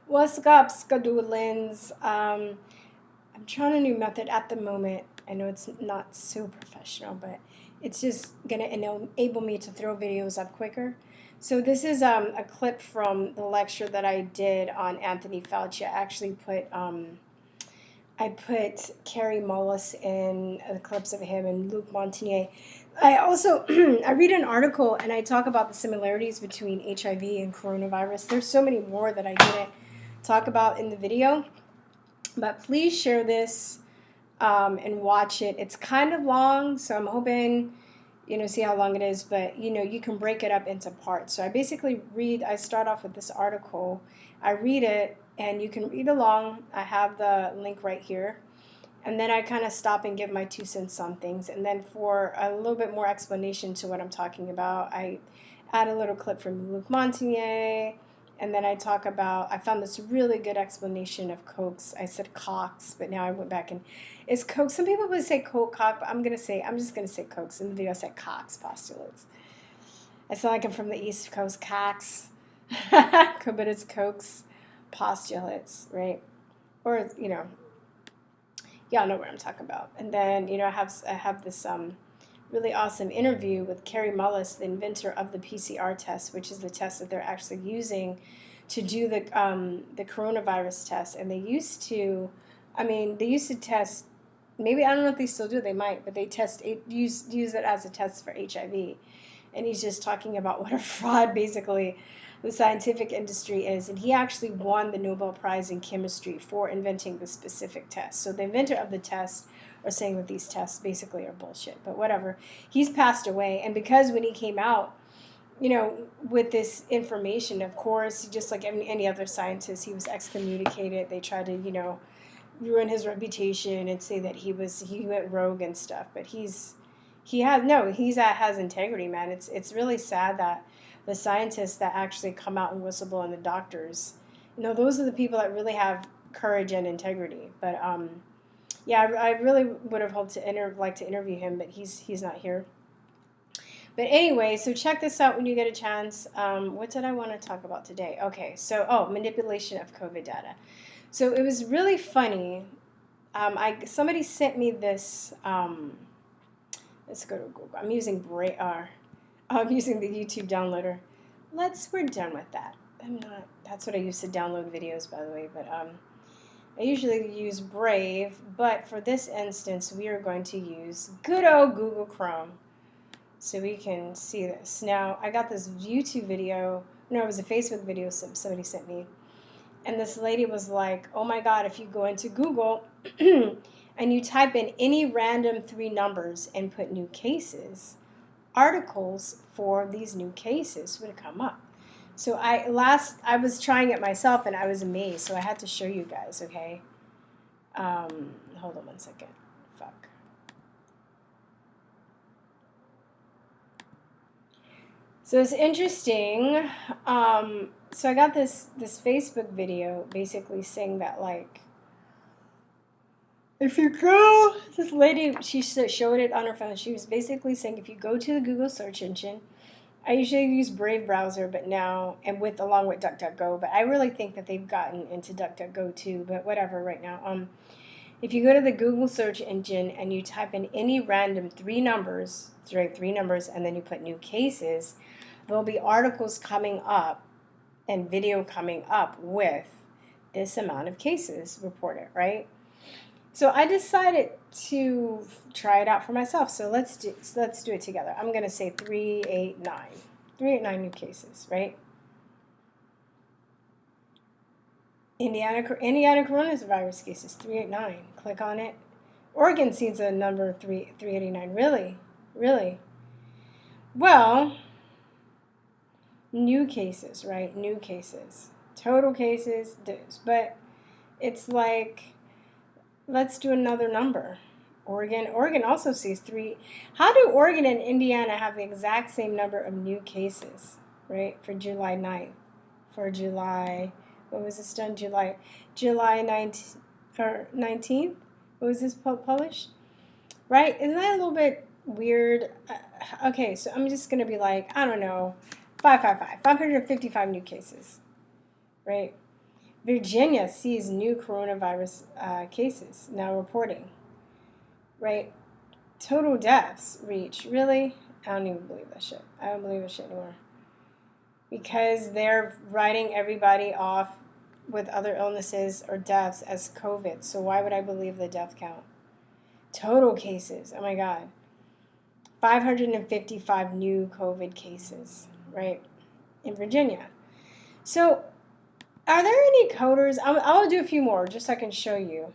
What's up, Skadulins? I'm trying a new method at the moment. I know it's not so professional, but it's just going to enable me to throw videos up quicker. So this is a clip from the lecture that I did on Anthony Fauci. I put Carrie Mullis in the clips of him and Luc Montagnier. I also I read an article and I talk about the similarities between HIV and coronavirus. There's so many more that I didn't talk about in the video, but please share this and watch it. It's kind of long, so I'm hoping see how long it is, but you can break it up into parts. So I start off with this article, I read it, and you can read along. I have the link right here. And then I kind of stop and give my 2 cents on things. And then for a little bit more explanation to what I'm talking about, I add a little clip from Luc Montagnier. And then I found this really good explanation of Koch's. I said Cox, but now I went back and it's Koch. Some people would say Koch, but I'm just going to say Koch's. In the video I said Cox postulates. I sound like I'm from the East Coast, Cox. But it's Koch's postulates, right? Or, y'all know what I'm talking about. And then, I have this really awesome interview with Carrie Mullis, the inventor of the PCR test, which is the test that they're actually using to do the coronavirus test. And they used to test, maybe, I don't know if they still do, they might, but they use it as a test for HIV. And he's just talking about what a fraud, basically, the scientific industry is. And he actually won the Nobel Prize in chemistry for inventing the specific test. So the inventor of the test are saying that these tests basically are bullshit, but whatever. He's passed away, and because when he came out, with this information, of course, just like any other scientist, he was excommunicated. They tried to, ruin his reputation and say that he went rogue and stuff. But he has integrity, man. It's really sad that the scientists that actually come out and whistle and the doctors, those are the people that really have courage and integrity. But yeah, I really would have hoped to like to interview him, but he's not here. But anyway, so check this out when you get a chance. What did I want to talk about today? Okay, so manipulation of COVID data. So it was really funny. Somebody sent me this. Let's go to Google. I'm using I'm using the YouTube downloader. We're done with that. That's what I use to download videos, by the way. But I usually use Brave, but for this instance, we are going to use good old Google Chrome, so we can see this. Now, I got this YouTube video. No, it was a Facebook video somebody sent me, and this lady was like, "Oh my God! If you go into Google and you type in any random 3 numbers and put new cases, articles for these new cases would come up." So I was trying it myself and I was amazed. So I had to show you guys, okay? Hold on 1 second. Fuck. So it's interesting. So I got this Facebook video basically saying that, like, if you go, this lady, she showed it on her phone. She was basically saying if you go to the Google search engine, I usually use Brave browser, but now, and along with DuckDuckGo, but I really think that they've gotten into DuckDuckGo too, but whatever right now. If you go to the Google search engine and you type in any random 3 numbers, it's right, 3 numbers, and then you put new cases, there'll be articles coming up and video coming up with this amount of cases reported, right? So I decided to try it out for myself. So let's do it together. I'm going to say 389. 389 new cases, right? Indiana coronavirus cases, 389. Click on it. Oregon sees a number 389. Really? Well, new cases, right? New cases. Total cases, but it's like, let's do another number. Oregon also sees 3. How do Oregon and Indiana have the exact same number of new cases, right? For July 9th. For July, what was this done? July 19th, or 19th? What was this published? Right? Isn't that a little bit weird? Okay, so I'm just going to be like, I don't know, 555 new cases, right? Virginia sees new coronavirus cases now reporting, right? Total deaths reach, really? I don't even believe that shit. I don't believe that shit anymore. Because they're writing everybody off with other illnesses or deaths as COVID. So why would I believe the death count? Total cases, oh my God. 555 new COVID cases, right, in Virginia. So are there any coders? I'll do a few more just so I can show you,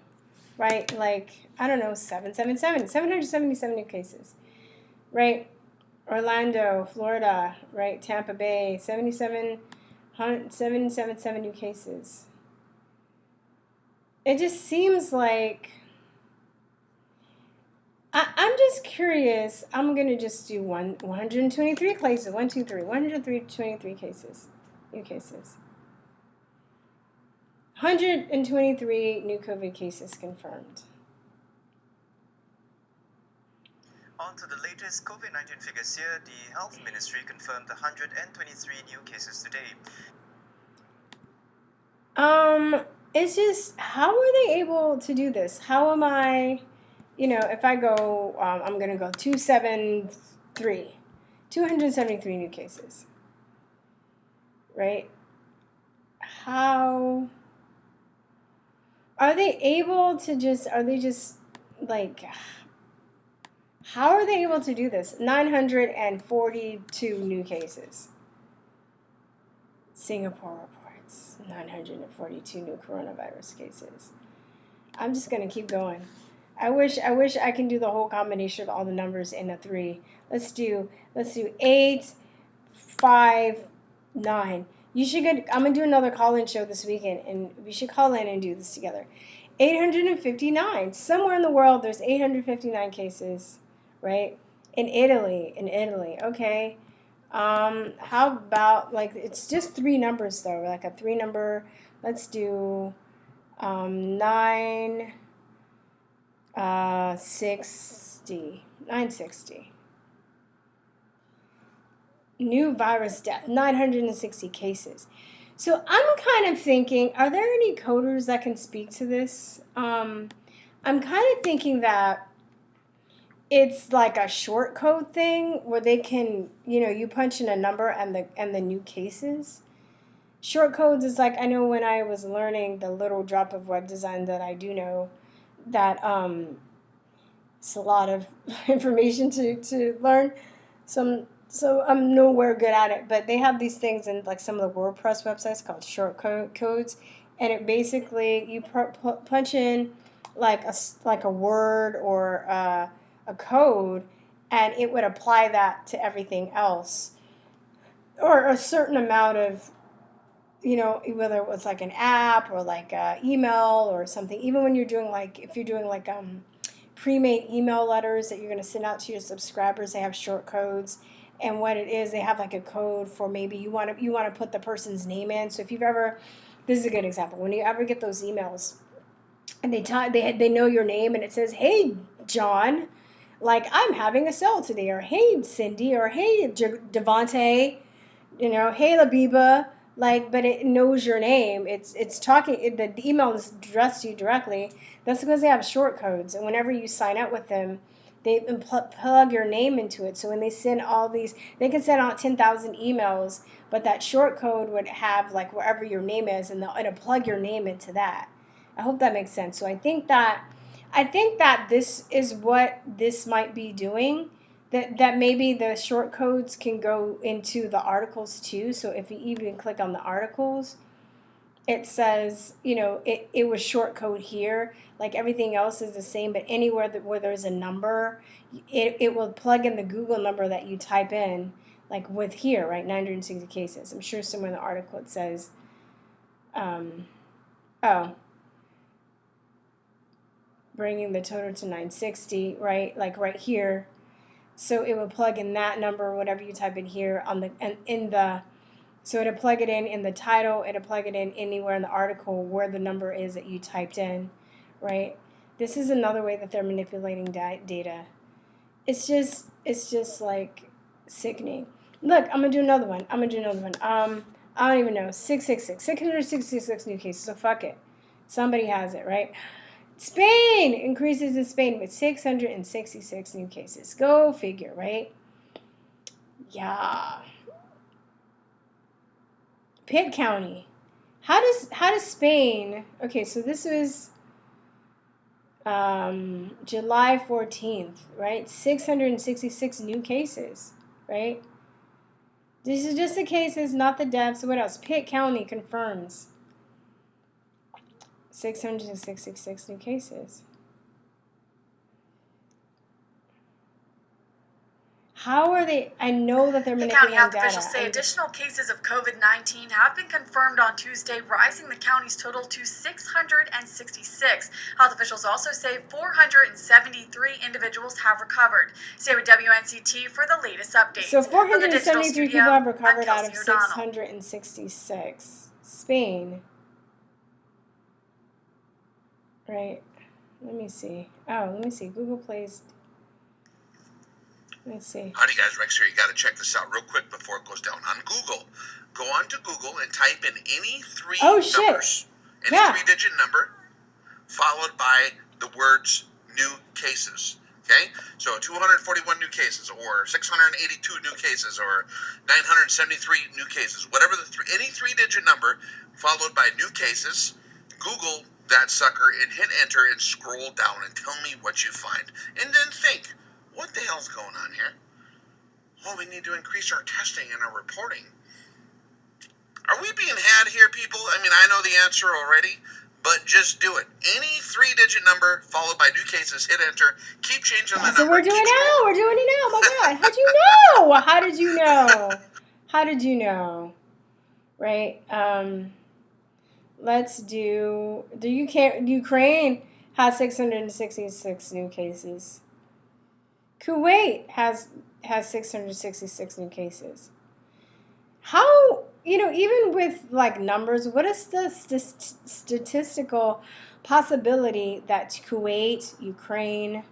right? Like, I don't know, 777 new cases, right? Orlando, Florida, right? Tampa Bay, 777 new cases. It just seems like, I'm just curious. I'm going to just do 123 cases. 123 cases. New cases. 123 new COVID cases confirmed. On to the latest COVID-19 figures here. The Health Ministry confirmed 123 new cases today. It's just, how are they able to do this? How am I, if I go, I'm going to go 273 new cases, right? How are they able to how are they able to do this? 942 new cases. Singapore reports 942 new coronavirus cases. I'm just going to keep going. I wish I can do the whole combination of all the numbers in a 3. Let's do 8, 5, 9. I'm going to do another call-in show this weekend, and we should call in and do this together. 859. Somewhere in the world, there's 859 cases, right? In Italy. Okay. How about, it's just 3 numbers, though. Like a 3 number. Let's do 960. New virus death, 960 cases. So I'm kind of thinking, are there any coders that can speak to this? I'm kind of thinking that it's like a short code thing where they can, you punch in a number and the new cases. Short codes is like, I know when I was learning the little drop of web design that I do know, that it's a lot of information to learn. So I'm nowhere good at it, but they have these things in like some of the WordPress websites called short codes, and it basically, you punch in like a word or a code, and it would apply that to everything else, or a certain amount of, whether it was like an app or like email or something. Even when you're doing if you're doing pre-made email letters that you're going to send out to your subscribers, they have short codes. And what it is, they have like a code for, maybe you want to put the person's name in. So if you've ever, this is a good example, when you ever get those emails and they know your name and it says, "Hey John, like I'm having a sale today," or "Hey Cindy," or "Hey Devante," "Hey Labiba," but it knows your name. It's talking. The email is addressed to you directly. That's because they have short codes, and whenever you sign up with them, they plug your name into it. So when they send all these, they can send out 10,000 emails, but that short code would have like wherever your name is, and it'll plug your name into that. I hope that makes sense. So I think that this is what this might be doing. That maybe the short codes can go into the articles too. So if you even click on the articles, it says, it was short code here. Like everything else is the same, but anywhere where there's a number, it will plug in the Google number that you type in, like with here, right? 960 cases. I'm sure somewhere in the article it says, bringing the total to 960, right? Like right here. So it will plug in that number, whatever you type in here so it'll plug it in the title, it'll plug it in anywhere in the article where the number is that you typed in, right? This is another way that they're manipulating data. It's just like sickening. Look, I'm gonna do another one. I don't even know, 666 new cases, so fuck it. Somebody has it, right? Spain increases in Spain with 666 new cases. Go figure, right? Yeah. Pitt County. How does Spain? Okay, so this was July 14th, right? 666 new cases, right? These are just the cases, not the deaths. What else? Pitt County confirms 666 new cases. How are they? I know that they're manipulating health data. officials say additional cases of COVID-19 have been confirmed on Tuesday, rising the county's total to 666. Health officials also say 473 individuals have recovered. Stay with WNCT for the latest updates. So 473 people have recovered out of 666. Spain. Right. Let me see. Google Plays. Let's see. Howdy guys, Rex here. You got to check this out real quick before it goes down. On Google, go on to Google and type in any three numbers. Any three-digit number, followed by the words new cases. Okay? So 241 new cases, or 682 new cases, or 973 new cases. Whatever any three-digit number, followed by new cases. Google that sucker and hit enter and scroll down and tell me what you find. And then think, what the hell's going on here? Well, we need to increase our testing and our reporting. Are we being had here, people? I mean, I know the answer already, but just do it. Any three-digit number followed by new cases, hit enter, keep changing the number. So we're doing it now. We're doing it now. Oh my God. How'd you know? How did you know? How did you know? Right? Let's do the Ukraine has 666 new cases. Kuwait has 666 new cases. How, even with like numbers, what is the statistical possibility that Kuwait, Ukraine,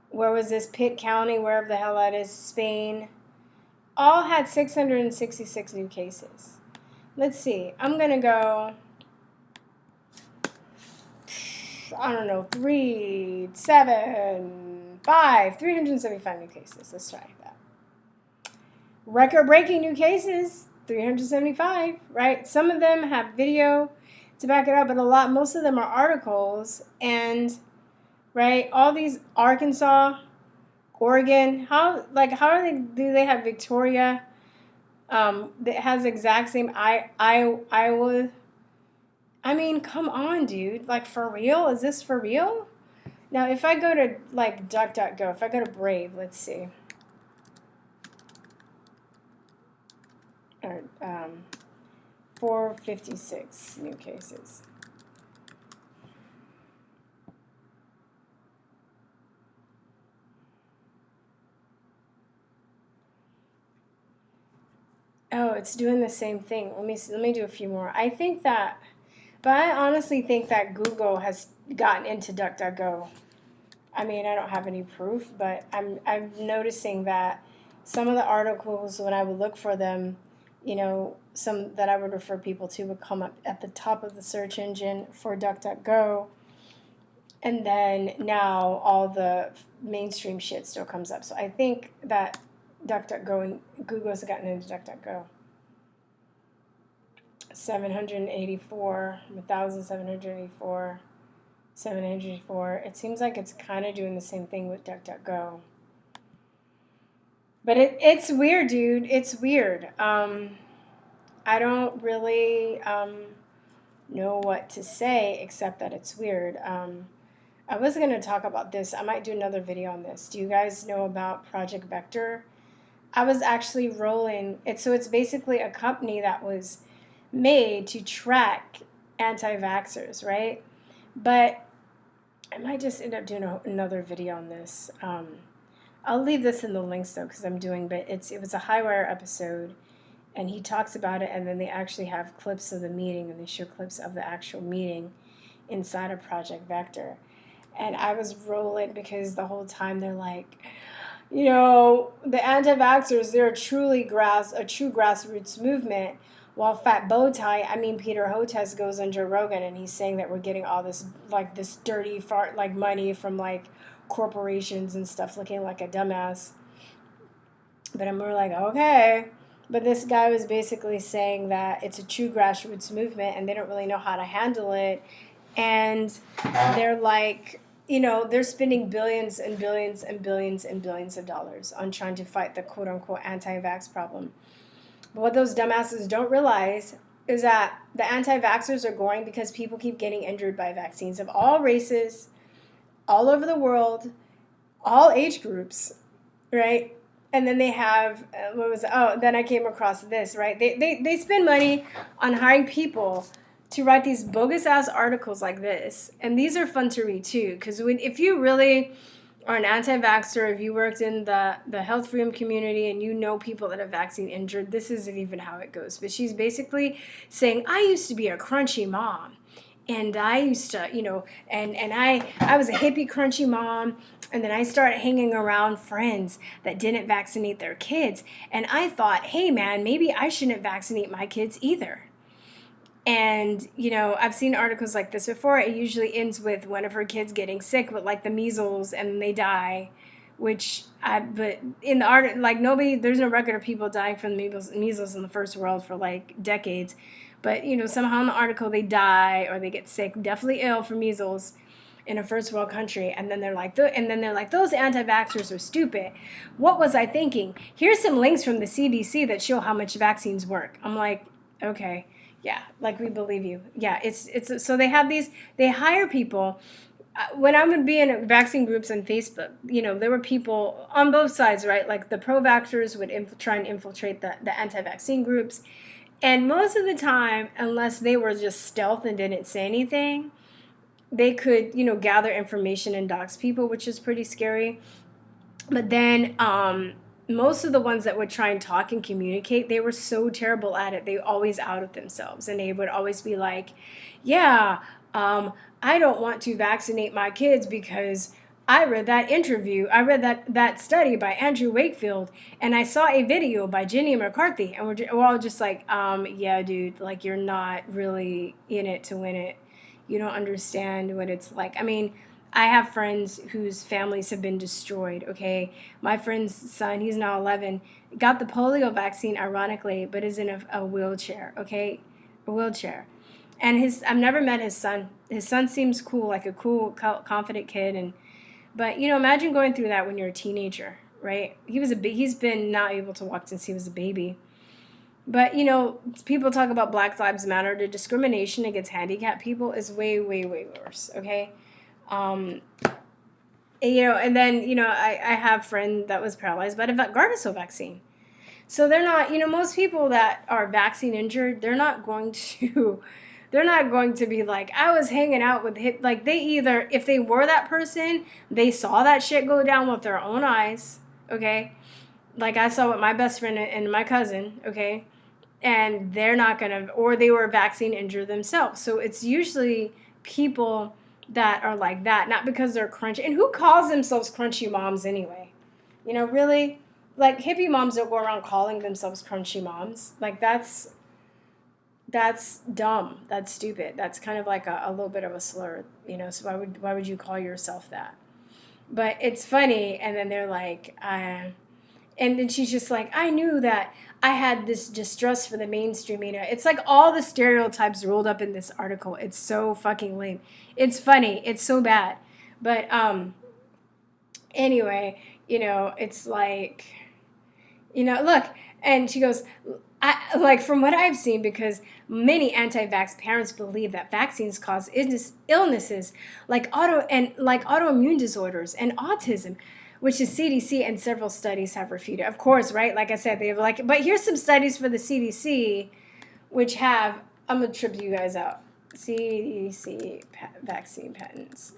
where was this, Pitt County, wherever the hell that is, Spain, all had 666 new cases? Let's see. I'm going to go, I don't know, 375 new cases. Let's try that. Record-breaking new cases, 375, right? Some of them have video to back it up, but most of them are articles. And, right, all these Arkansas, Oregon, do they have Victoria? That has the exact same Iowa. I mean, come on, dude. Like, for real? Is this for real? Now, if I go to, like, DuckDuckGo, if I go to Brave, let's see. Or, 456 new cases. Oh, it's doing the same thing. Let me do a few more. But I honestly think that Google has gotten into DuckDuckGo. I mean, I don't have any proof, but I'm noticing that some of the articles, when I would look for them, some that I would refer people to would come up at the top of the search engine for DuckDuckGo. And then now all the mainstream shit still comes up. So I think that DuckDuckGo and Google's gotten into DuckDuckGo. 784, 1,784, 784. It seems like it's kind of doing the same thing with DuckDuckGo. But it's weird, dude. It's weird. I don't really know what to say except that it's weird. I was going to talk about this. I might do another video on this. Do you guys know about Project Vector? I was actually rolling. It's basically a company that was made to track anti-vaxxers, right? But I might just end up doing another video on this. I'll leave this in the links though, because I'm doing, but it was a Highwire episode, and he talks about it, and then they actually have clips of the meeting, and they show clips of the actual meeting inside of Project Vector. And I was rolling because the whole time they're like, the anti-vaxxers, they're a true grassroots movement. While fat bow tie, I mean, Peter Hotez goes on Joe Rogan and he's saying that we're getting all this, like, this dirty fart, like, money from, like, corporations and stuff, looking like a dumbass. But I'm more like, okay. But this guy was basically saying that it's a true grassroots movement and they don't really know how to handle it. And they're like, you know, they're spending billions and billions and billions and billions of dollars on trying to fight the quote-unquote anti-vax problem. But what those dumbasses don't realize is that the anti-vaxxers are going because people keep getting injured by vaccines of all races, all over the world, all age groups, right? And then they have, then I came across this, right? They spend money on hiring people to write these bogus-ass articles like this. And these are fun to read, too, because if you really are an anti-vaxxer, if you worked in the health freedom community and you know people that are vaccine injured, this isn't even how it goes. But she's basically saying, I used to be a crunchy mom. And I used to, you know, and I was a hippie crunchy mom. And then I started hanging around friends that didn't vaccinate their kids. And I thought, hey, man, maybe I shouldn't vaccinate my kids either. And, you know, I've seen articles like this before. It usually ends with one of her kids getting sick with, like, the measles and they die. But in the art, like, there's no record of people dying from measles in the first world for, like, decades. But, you know, somehow in the article they die or they get sick, definitely ill from measles in a first world country. And then they're like, those anti-vaxxers are stupid. What was I thinking? Here's some links from the CDC that show how much vaccines work. I'm like, okay, yeah, like, we believe you. Yeah, it's so they hire people. When I would be in vaccine groups on Facebook, you know, there were people on both sides, right? Like, the pro-vaxxers would try and infiltrate the anti-vaccine groups. And most of the time, unless they were just stealth and didn't say anything, they could, you know, gather information and dox people, which is pretty scary. But then most of the ones that would try and talk and communicate, they were so terrible at it. They always outed themselves. And they would always be like, yeah, I don't want to vaccinate my kids because I read that study by Andrew Wakefield, and I saw a video by Jenny McCarthy, and we're all just like, yeah, dude, like, you're not really in it to win it. You don't understand what it's like. I mean, I have friends whose families have been destroyed, okay? My friend's son, he's now 11, got the polio vaccine, ironically, but is in a wheelchair, okay? A wheelchair. And I've never met his son. His son seems cool, like a cool, confident kid, but, you know, imagine going through that when you're a teenager, right? He's been not able to walk since he was a baby. But, you know, people talk about Black Lives Matter. The discrimination against handicapped people is way, way, way worse, okay? You know, and then, you know, I have a friend that was paralyzed by the Gardasil vaccine. So they're not, you know, most people that are vaccine injured, they're not going to be like, I was hanging out with like, they either, if they were that person, they saw that shit go down with their own eyes, okay? Like I saw with my best friend and my cousin, okay? And they're not gonna, or they were vaccine injured themselves. So it's usually people that are like that, not because they're crunchy. And who calls themselves crunchy moms anyway? You know, really? Like, hippie moms don't go around calling themselves crunchy moms. Like, that's dumb. That's stupid. That's kind of like a little bit of a slur, you know. So why would you call yourself that? But it's funny. And then they're like, and then she's just like, I knew that I had this distrust for the mainstream media. It's like all the stereotypes rolled up in this article. It's so fucking lame. It's funny. It's so bad. But anyway, you know, it's like, you know, look. And she goes, like, from what I've seen, because many anti-vax parents believe that vaccines cause illnesses like autoimmune disorders and autism, which the CDC and several studies have refuted. Of course, right? Like I said, they have but here's some studies for the CDC, which have, I'm going to trip you guys out. CDC Vaccine Patents.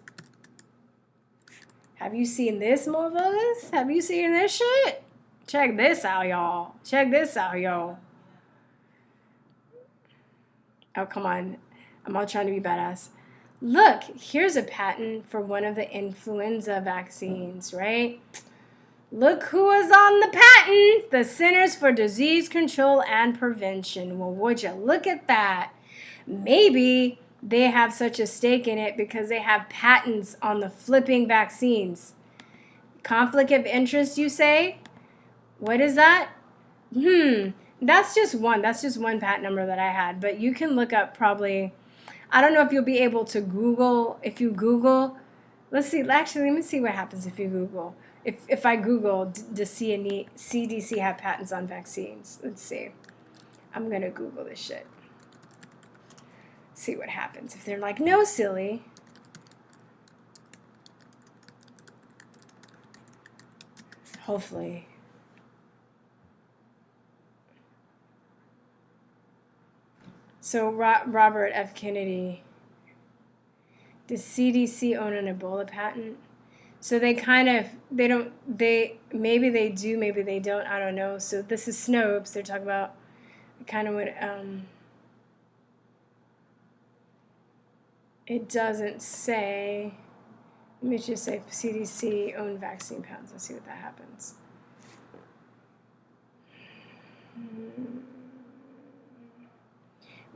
Have you seen this, motherfuckers? Have you seen this shit? Check this out, y'all. Check this out, y'all. Oh, come on. I'm all trying to be badass. Look, here's a patent for one of the influenza vaccines, right? Look who is on the patent. The Centers for Disease Control and Prevention. Well, would you look at that? Maybe they have such a stake in it because they have patents on the flipping vaccines. Conflict of interest, you say? What is that? That's just one patent number that I had. But you can look up probably, I don't know if you'll be able to Google. If you Google, let's see. Actually, let me see what happens if you Google. If I Google, does CDC have patents on vaccines? Let's see. I'm going to Google this shit. See what happens. If they're like, no, silly. Hopefully. So Robert F. Kennedy, does CDC own an Ebola patent? So maybe they do, maybe they don't, I don't know. So this is Snopes. They're talking about kind of what, it doesn't say, let me just say CDC owned vaccine patents. Let's see what that happens.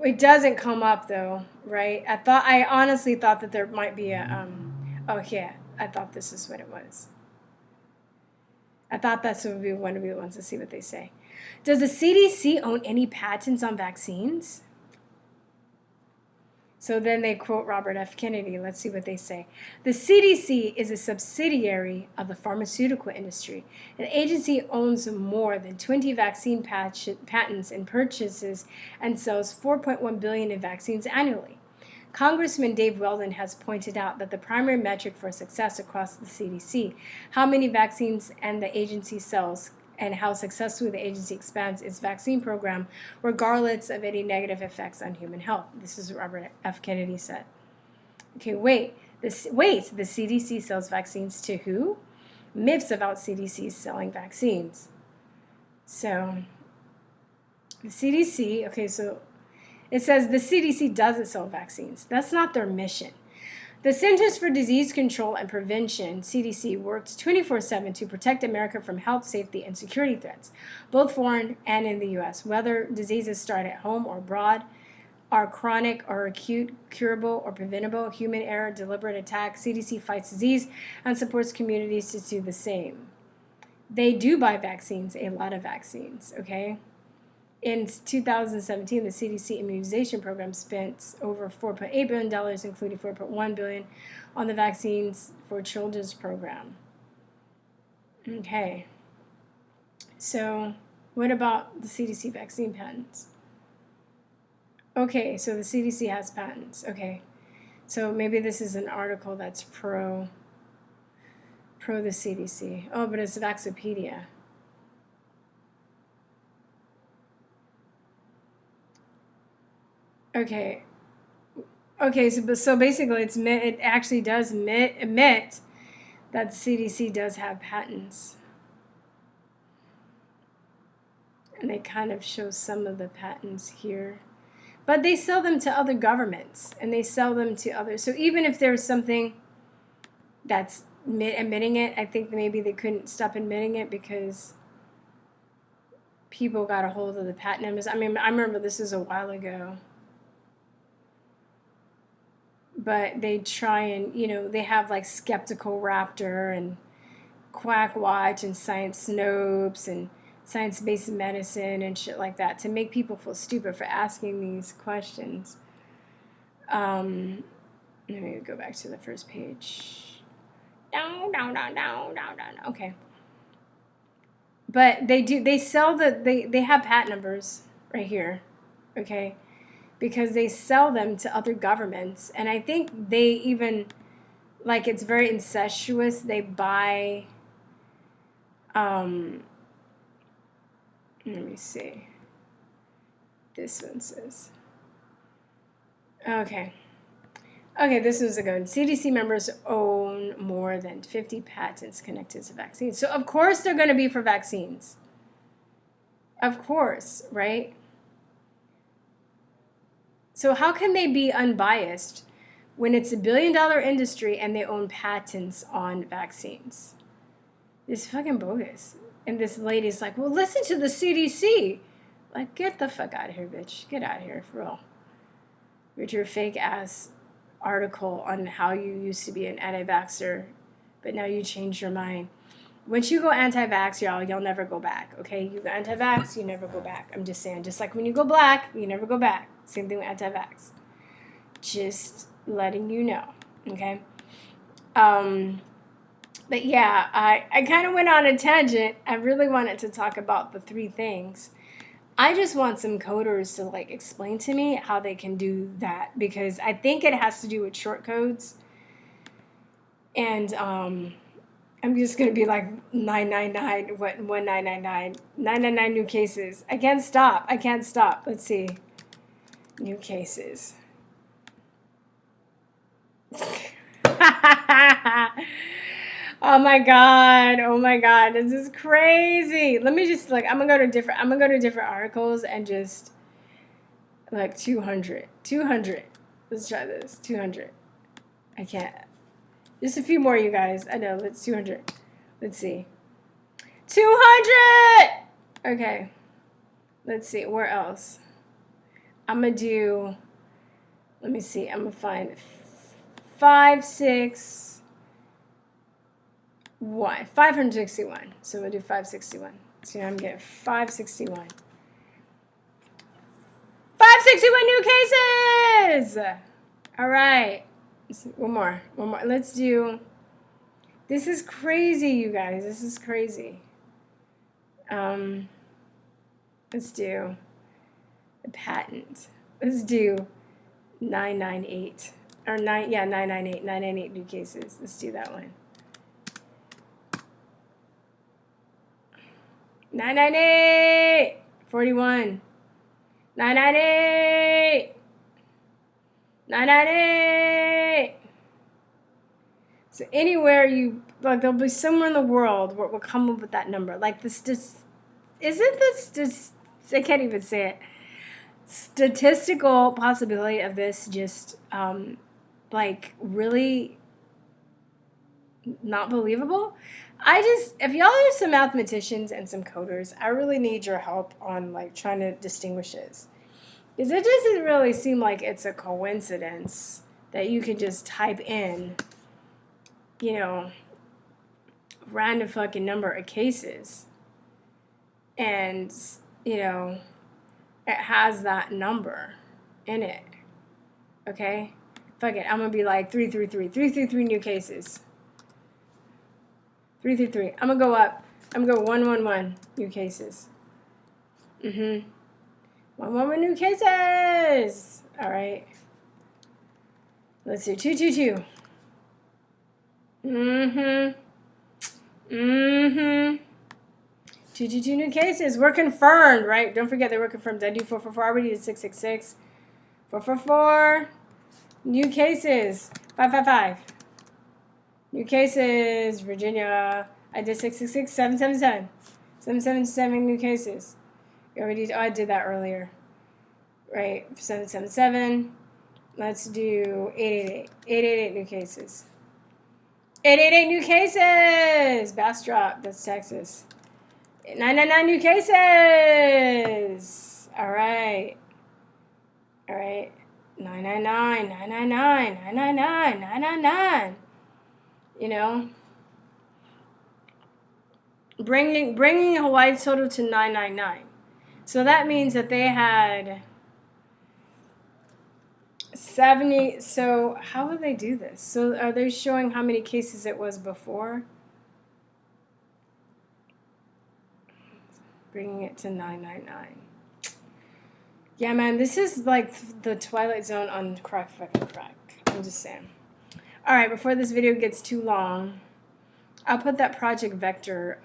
It doesn't come up though, right? I honestly thought that there might be a, oh yeah, I thought this is what it was. I thought that's what would be one of the ones to see what they say. Does the CDC own any patents on vaccines? So then they quote Robert F. Kennedy. Let's see what they say. The CDC is a subsidiary of the pharmaceutical industry. An agency owns more than 20 vaccine patents and purchases and sells $4.1 billion in vaccines annually. Congressman Dave Weldon has pointed out that the primary metric for success across the CDC, how many vaccines and the agency sells, and how successfully the agency expands its vaccine program, regardless of any negative effects on human health. This is what Robert F. Kennedy said. Okay, wait. The CDC sells vaccines to who? Myths about CDC selling vaccines. So, the CDC, okay, so it says the CDC doesn't sell vaccines. That's not their mission. The Centers for Disease Control and Prevention, CDC, works 24/7 to protect America from health, safety, and security threats, both foreign and in the U.S. Whether diseases start at home or abroad, are chronic or acute, curable or preventable, human error, deliberate attack, CDC fights disease and supports communities to do the same. They do buy vaccines, a lot of vaccines, okay? In 2017, the CDC immunization program spent over $4.8 billion, including $4.1 billion on the Vaccines for Children's program. Okay. So what about the CDC vaccine patents? Okay, so the CDC has patents. Okay. So maybe this is an article that's pro the CDC. Oh, but it's Vaxopedia. Okay, so basically it actually does admit that the CDC does have patents. And they kind of show some of the patents here. But they sell them to other governments, and they sell them to others. So even if there's something that's admitting it, I think maybe they couldn't stop admitting it because people got a hold of the patent numbers. I mean, I remember this is a while ago. But they try and, they have like Skeptical Raptor and Quack Watch and Science Snopes and Science-Based Medicine and shit like that to make people feel stupid for asking these questions. Let me go back to the first page. Down. Okay. But they sell they have patent numbers right here. Okay. Because they sell them to other governments. And I think they even, like, it's very incestuous. They buy, let me see. This one says, okay, this one's a good one. CDC members own more than 50 patents connected to vaccines. So, of course, they're going to be for vaccines. Of course, right? So how can they be unbiased when it's $1 billion industry and they own patents on vaccines? It's fucking bogus. And this lady's like, well, listen to the CDC. Like, get the fuck out of here, bitch. Get out of here, for real. With your fake-ass article on how you used to be an anti-vaxxer, but now you changed your mind. Once you go anti-vax, y'all, you'll never go back, okay? You go anti-vax, you never go back. I'm just saying. Just like when you go black, you never go back. Same thing with anti-vax. Just letting you know, okay? But yeah, I kind of went on a tangent. I really wanted to talk about the 3 things. I just want some coders to like explain to me how they can do that, because I think it has to do with short codes. And I'm just going to be like 999, what, 1999, 999 new cases. I can't stop. Let's see. New cases. Oh my god, this is crazy. Let me just like, I'm gonna go to different articles and just like 200. Let's try this. 200. I can't. Just a few more, you guys. I know. Let's 200. Let's see. 200. Okay. Let's see. Where else? I'm gonna do. Let me see. I'm gonna find 561. 561. So we'll do 561. So I'm getting 561. 561 new cases! All right. One more. Let's do. This is crazy, you guys. This is crazy. Let's do the patent. Let's do 998. Or 998. 998 new cases. Let's do that one. 998. 41. 998. 998. So anywhere you, like, there'll be somewhere in the world where it will come up with that number. Like I can't even say it. Statistical possibility of this just, like, really not believable. If y'all are some mathematicians and some coders, I really need your help on, like, trying to distinguish this. Because it doesn't really seem like it's a coincidence that you can just type in, you know, random fucking number of cases. And, you know, it has that number in it. Okay? Fuck it. I'm going to be like 333 new cases. 333. I'm going to go up. I'm going to go 111 new cases. 111 new cases. All right. Let's do 222. 222 new cases. We're confirmed, right? Don't forget they were confirmed. Did I do 444? I already did 666. 444. New cases. 555. New cases. Virginia. I did 666. 777. 777 new cases. I did that earlier. Right. 777. Let's do 888. 888 new cases. 888 new cases. Bastrop. That's Texas. 999 new cases. All right. 999. 999. 999. 999. You know. Bringing Hawaii's total to 999. So that means that they had 70. So how would they do this? So are they showing how many cases it was before? Bringing it to 999. Yeah, man, this is like the Twilight Zone on crack. I'm just saying. All right, before this video gets too long, I'll put that Project Vector.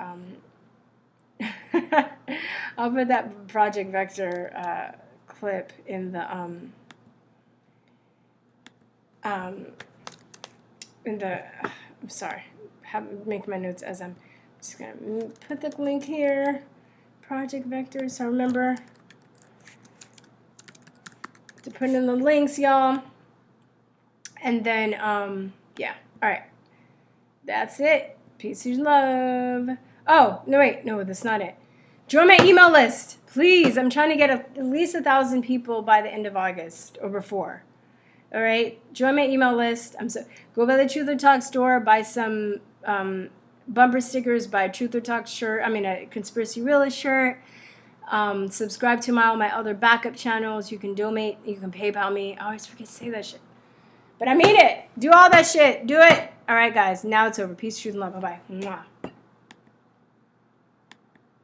I'll put that Project Vector clip in the I'm sorry. Make my notes as I'm just gonna put the link here. Project Vector. So remember to put in the links, y'all. And then yeah. All right. That's it. Peace and love. Oh, no, wait. No, that's not it. Join my email list. Please. I'm trying to get at least 1,000 people by the end of August or before. All right? Join my email list. Go by the Truth or Talk store. Buy some bumper stickers. Buy a Truth or Talk shirt. A Conspiracy Realist shirt. Subscribe to all my other backup channels. You can donate. You can PayPal me. I always forget to say that shit. But I mean it. Do all that shit. Do it. All right, guys. Now it's over. Peace, truth, and love. Bye-bye. Mwah.